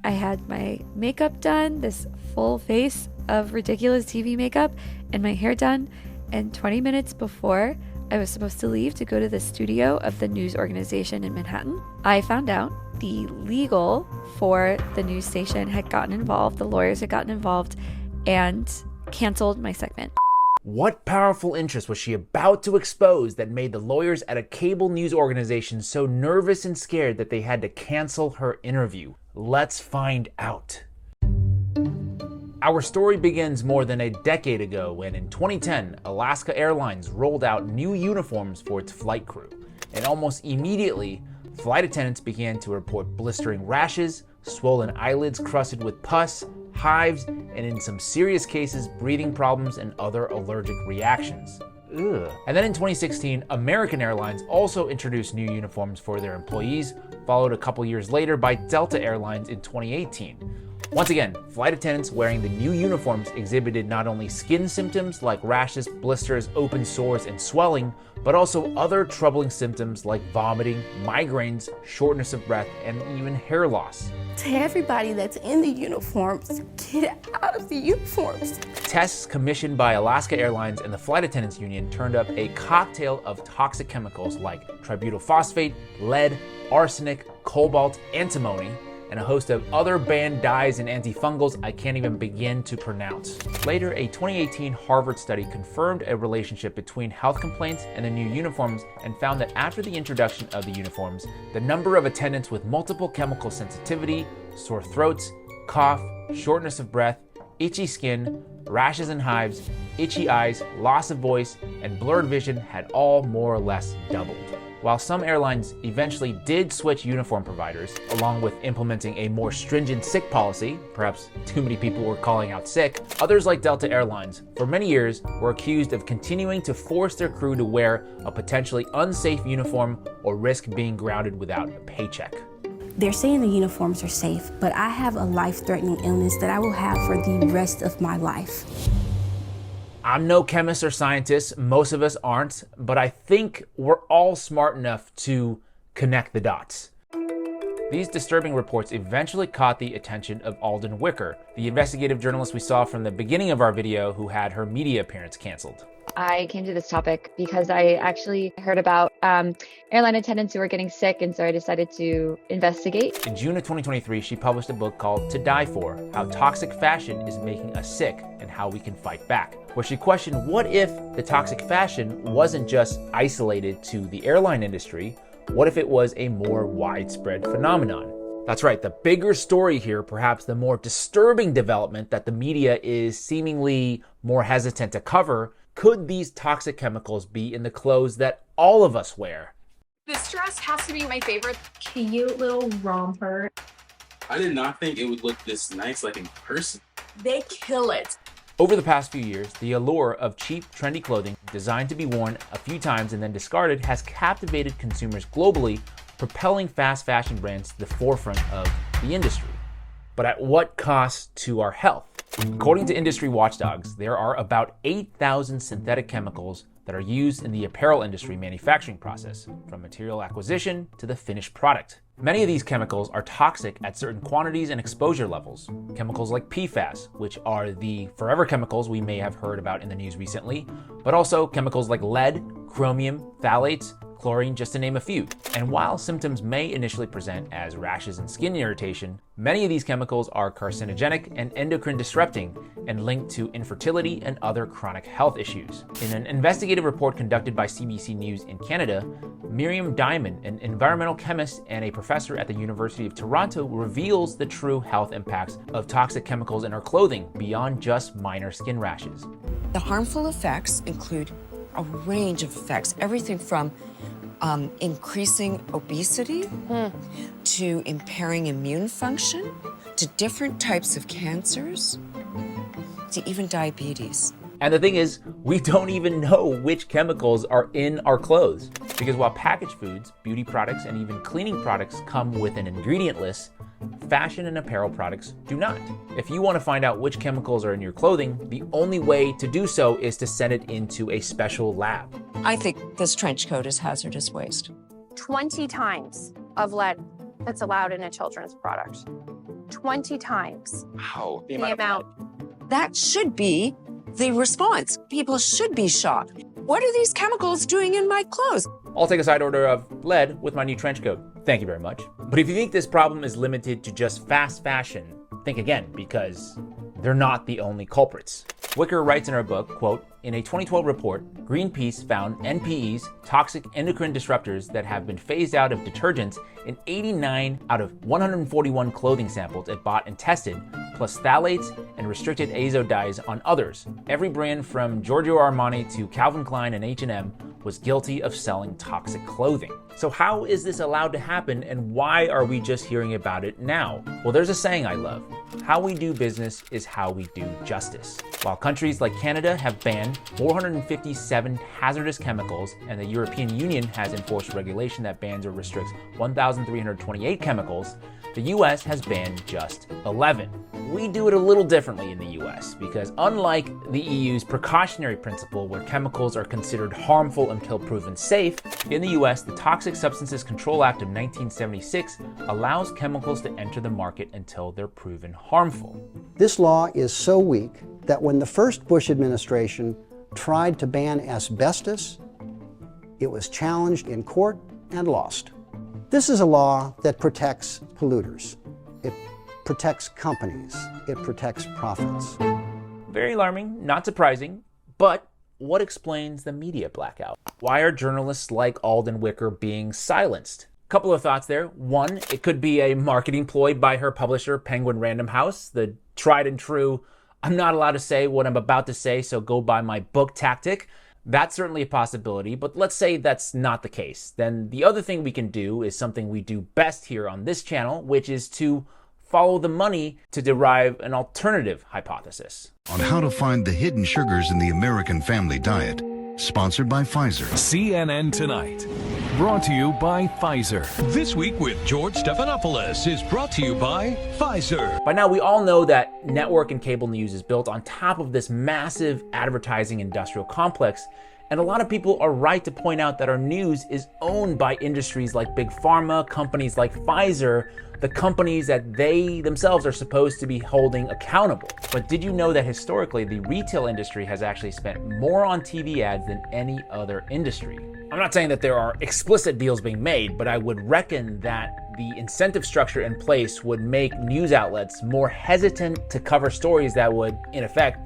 I had my makeup done, this full face of ridiculous TV makeup, and my hair done. And 20 minutes before I was supposed to leave to go to the studio of the news organization in Manhattan, I found out the legal for the news station had gotten involved, the lawyers had gotten involved, and canceled my segment. What powerful interest was she about to expose that made the lawyers at a cable news organization so nervous and scared that they had to cancel her interview? Let's find out. Our story begins more than a decade ago when in 2010, Alaska Airlines rolled out new uniforms for its flight crew. And almost immediately, flight attendants began to report blistering rashes, swollen eyelids crusted with pus, hives, and in some serious cases, breathing problems and other allergic reactions. Ugh. And then in 2016, American Airlines also introduced new uniforms for their employees, followed a couple years later by Delta Airlines in 2018. Once again, flight attendants wearing the new uniforms exhibited not only skin symptoms like rashes, blisters, open sores, and swelling, but also other troubling symptoms like vomiting, migraines, shortness of breath, and even hair loss. To everybody that's in the uniforms, get out of the uniforms. Tests commissioned by Alaska Airlines and the Flight Attendants Union turned up a cocktail of toxic chemicals like tributyl phosphate, lead, arsenic, cobalt, antimony, and a host of other banned dyes and antifungals I can't even begin to pronounce. Later, a 2018 Harvard study confirmed a relationship between health complaints and the new uniforms and found that after the introduction of the uniforms, the number of attendants with multiple chemical sensitivity, sore throats, cough, shortness of breath, itchy skin, rashes and hives, itchy eyes, loss of voice, and blurred vision had all more or less doubled. While some airlines eventually did switch uniform providers, along with implementing a more stringent sick policy, perhaps too many people were calling out sick, others like Delta Airlines, for many years, were accused of continuing to force their crew to wear a potentially unsafe uniform or risk being grounded without a paycheck. They're saying the uniforms are safe, but I have a life-threatening illness that I will have for the rest of my life. I'm no chemist or scientist, most of us aren't, but I think we're all smart enough to connect the dots. These disturbing reports eventually caught the attention of Alden Wicker, the investigative journalist we saw from the beginning of our video who had her media appearance canceled. I came to this topic because I actually heard about airline attendants who were getting sick, and so I decided to investigate. In June of 2023, she published a book called To Die For: How Toxic Fashion is Making Us Sick and How We Can Fight Back, where she questioned what if the toxic fashion wasn't just isolated to the airline industry, what if it was a more widespread phenomenon? That's right, the bigger story here, perhaps the more disturbing development that the media is seemingly more hesitant to cover. Could these toxic chemicals be in the clothes that all of us wear? This dress has to be my favorite. Cute little romper. I did not think it would look this nice like in person. They kill it. Over the past few years, the allure of cheap, trendy clothing designed to be worn a few times and then discarded has captivated consumers globally, propelling fast fashion brands to the forefront of the industry. But at what cost to our health? According to industry watchdogs, there are about 8,000 synthetic chemicals that are used in the apparel industry manufacturing process, from material acquisition to the finished product. Many of these chemicals are toxic at certain quantities and exposure levels. Chemicals like PFAS, which are the forever chemicals we may have heard about in the news recently, but also chemicals like lead, chromium, phthalates, chlorine, just to name a few. And while symptoms may initially present as rashes and skin irritation, many of these chemicals are carcinogenic and endocrine disrupting and linked to infertility and other chronic health issues. In an investigative report conducted by CBC News in Canada, Miriam Diamond, an environmental chemist and a professor at the University of Toronto, reveals the true health impacts of toxic chemicals in our clothing beyond just minor skin rashes. The harmful effects include a range of effects, everything from increasing obesity to impairing immune function to different types of cancers to even diabetes. And the thing is, we don't even know which chemicals are in our clothes. Because while packaged foods, beauty products, and even cleaning products come with an ingredient list, fashion and apparel products do not. If you want to find out which chemicals are in your clothing, the only way to do so is to send it into a special lab. I think this trench coat is hazardous waste. 20 times of lead that's allowed in a children's product. 20 times Wow. the amount. That should be the response. People should be shocked. What are these chemicals doing in my clothes? I'll take a side order of lead with my new trench coat. Thank you very much. But if you think this problem is limited to just fast fashion, think again, because they're not the only culprits. Wicker writes in her book, quote, "In a 2012 report, Greenpeace found NPEs, toxic endocrine disruptors that have been phased out of detergents in 89 out of 141 clothing samples it bought and tested, plus phthalates and restricted azo dyes on others. Every brand from Giorgio Armani to Calvin Klein and H&M was guilty of selling toxic clothing." So how is this allowed to happen, and why are we just hearing about it now? Well, there's a saying I love: how we do business is how we do justice. While countries like Canada have banned 457 hazardous chemicals, and the European Union has enforced regulation that bans or restricts 1,328 chemicals, the US has banned just 11. We do it a little differently in the US because unlike the EU's precautionary principle where chemicals are considered harmful until proven safe, in the US the Toxic Substances Control Act of 1976 allows chemicals to enter the market until they're proven harmful. This law is so weak that when the first Bush administration tried to ban asbestos, it was challenged in court and lost. This is a law that protects polluters. It protects companies. It protects profits. Very alarming, not surprising, but what explains the media blackout? Why are journalists like Alden Wicker being silenced? Couple of thoughts there. One, it could be a marketing ploy by her publisher, Penguin Random House, the tried and true, I'm not allowed to say what I'm about to say, so go buy my book tactic. That's certainly a possibility, but let's say that's not the case. Then the other thing we can do is something we do best here on this channel, which is to follow the money to derive an alternative hypothesis. On how to find the hidden sugars in the American family diet. Sponsored by Pfizer. CNN Tonight. Brought to you by Pfizer. This Week with George Stephanopoulos is brought to you by Pfizer. By now, we all know that network and cable news is built on top of this massive advertising industrial complex. And a lot of people are right to point out that our news is owned by industries like Big Pharma, companies like Pfizer, the companies that they themselves are supposed to be holding accountable. But did you know that historically, the retail industry has actually spent more on TV ads than any other industry? I'm not saying that there are explicit deals being made, but I would reckon that the incentive structure in place would make news outlets more hesitant to cover stories that would, in effect,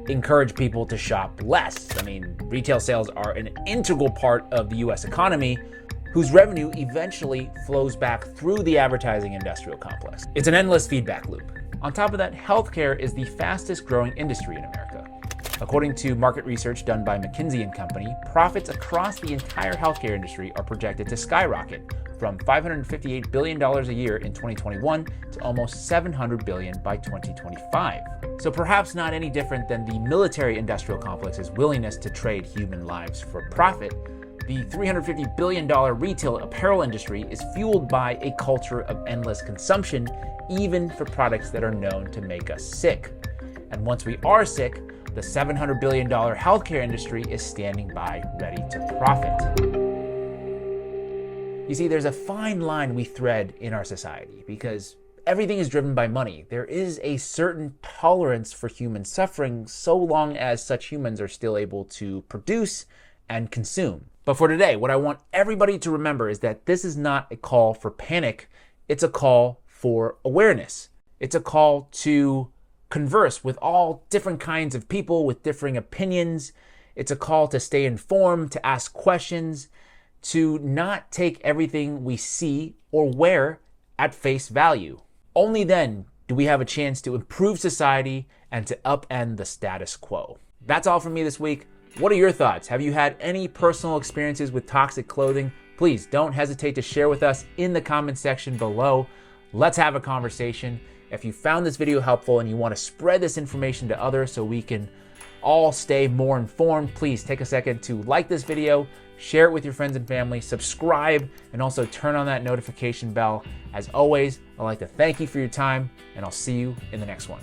encourage people to shop less. I mean, retail sales are an integral part of the US economy, whose revenue eventually flows back through the advertising industrial complex. It's an endless feedback loop. On top of that, healthcare is the fastest growing industry in America. According to market research done by McKinsey & Company, profits across the entire healthcare industry are projected to skyrocket from $558 billion a year in 2021 to almost $700 billion by 2025. So perhaps not any different than the military industrial complex's willingness to trade human lives for profit, the $350 billion retail apparel industry is fueled by a culture of endless consumption, even for products that are known to make us sick. And once we are sick, the $700 billion healthcare industry is standing by, ready to profit. You see, there's a fine line we thread in our society because everything is driven by money. There is a certain tolerance for human suffering so long as such humans are still able to produce and consume. But for today, what I want everybody to remember is that this is not a call for panic. It's a call for awareness. It's a call to converse with all different kinds of people with differing opinions. It's a call to stay informed, to ask questions, to not take everything we see or wear at face value. Only then do we have a chance to improve society and to upend the status quo. That's all from me this week. What are your thoughts? Have you had any personal experiences with toxic clothing? Please don't hesitate to share with us in the comment section below. Let's have a conversation. If you found this video helpful and you want to spread this information to others so we can all stay more informed, please take a second to like this video, share it with your friends and family, subscribe, and also turn on that notification bell. As always, I'd like to thank you for your time, and I'll see you in the next one.